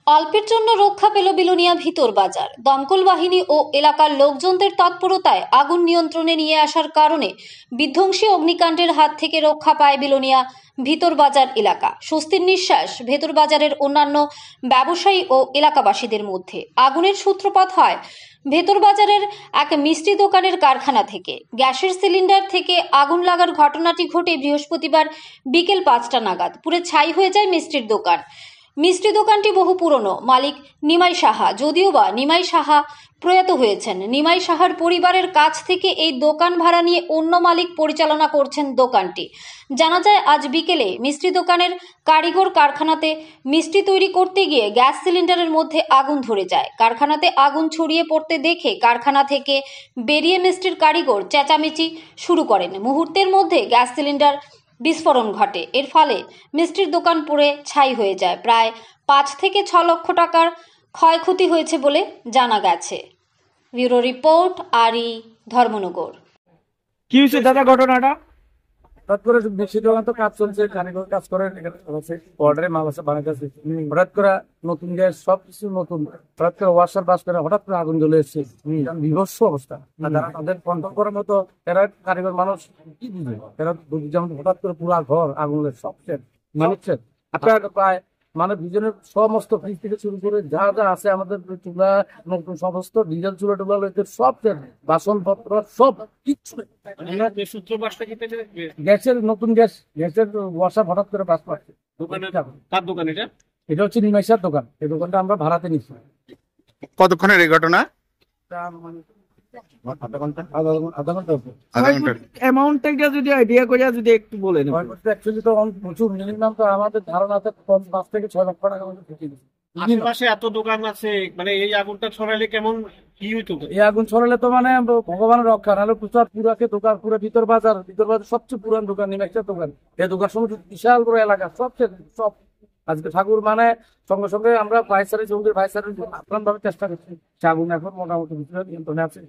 অল্পের জন্য রক্ষা পেল বিলোনিয়া ভিতর বাজার। দমকল বাহিনী ও এলাকার লোকজনদের তৎপরতায় আগুন নিয়ন্ত্রণে নিয়ে আসার কারণে বিধ্বংসী অগ্নিকাণ্ডের হাত থেকে রক্ষা পায় বিলোনিয়া ভিতর বাজার এলাকা। স্বস্তির নিঃশ্বাস ভেতর বাজারের অন্যান্য ব্যবসায়ী ও এলাকাবাসীদের মধ্যে। আগুনের সূত্রপাত হয় ভেতর বাজারের এক মিষ্টি দোকানের কারখানা থেকে। গ্যাসের সিলিন্ডার থেকে আগুন লাগার ঘটনাটি ঘটে বৃহস্পতিবার বিকেল 5টা নাগাদ। পুরো ছাই হয়ে যায় মিষ্টির দোকান। মিষ্টি দোকানটি বহু পুরনো, মালিক নিমাই সাহা। যদিও বা নিমাই সাহা প্রয়াত হয়েছেন, নিমাই সাহার পরিবারের কাছ থেকে এই দোকান ভাড়া নিয়ে অন্য মালিক পরিচালনা করছেন দোকানটি। জানা যায় আজ বিকেলে মিষ্টি দোকানের কারিগর কারখানাতে মিষ্টি তৈরি করতে গিয়ে গ্যাস সিলিন্ডারের মধ্যে আগুন ধরে যায়। কারখানাতে আগুন ছড়িয়ে পড়তে দেখে কারখানা থেকে বেরিয়ে মিষ্টির কারিগর চেঁচামেচি শুরু করেন। মুহূর্তের মধ্যে গ্যাস সিলিন্ডার বিস্ফোরণ ঘটে। এর ফলে মিষ্টির দোকান পুড়ে ছাই হয়ে যায়। প্রায় 5 থেকে 6 লক্ষ টাকার ক্ষয়ক্ষতি হয়েছে বলে জানা গেছে। ব্যুরো রিপোর্ট, আরি, ধর্মনগর। কি হয়েছে দাদা ঘটনাটা? হঠাৎ করে মিষ্টি দোকান তো কাজ চলছে, কারিগর কাজ করে, অর্ডারে মাল আছে বানাইতেছে। হঠাৎ করে নতুন গ্যাস সবকিছু নতুন, হঠাৎ করে ওয়াশার বাস করে হঠাৎ করে আগুন জ্বলে এসছে। বিভৎস অবস্থা। তারা তাদের কন্ট্রোল করার মতো, এরা কারিগর মানুষ কি বুঝবে? এরা যেমন হঠাৎ করে পুরা ঘর আগুনের সব শেষ মানুষের আপনার প্রায় মানে দুজনের সমস্ত ফ্রিজ থেকে শুরু করে যা যা আছে আমাদের চুলা, নতুন সমস্ত ডিজেল চুলা টুলা সব বাসনপত্র সব কিচ্ছু নেই। গ্যাসের নতুন গ্যাসের ওয়াশার হঠাৎ করে বাস পাচ্ছে। কার দোকান এটা? এটা হচ্ছে নিমাইশার দোকান। এই দোকানটা আমরা ভাড়াতে নিচ্ছি। কতক্ষণের এই ঘটনা? অ্যামাউন্টটা যদি আইডিয়া করে যদি একটু বলেন। অ্যাকচুয়ালি তো প্রচুর, মিনিমাম তো আমাদের ধারণাতে 5 থেকে 6 লক্ষ টাকা মতো ঢুকে গেছে। আশেপাশে এত দোকান আছে, মানে এই আগুনটা ছড়াইলে কেমন কি হইতো? এই আগুন ছড়ালে তো মানে ভগবানের রক্ষা, নাহলে পুরাকে দোকান, পুরো ভিতর বাজার সবচেয়ে পুরান দোকান নিমাইশার দোকান। এই দোকান সমস্ত বিশাল বড় এলাকা সবচেয়ে সব। আজকে ঠাকুর মানে সঙ্গে সঙ্গে আমরা ভাইসারের আপ্রাণ ভাবে চেষ্টা করছি। আগুন এখন মোটামুটি নিয়ন্ত্রণে আছে।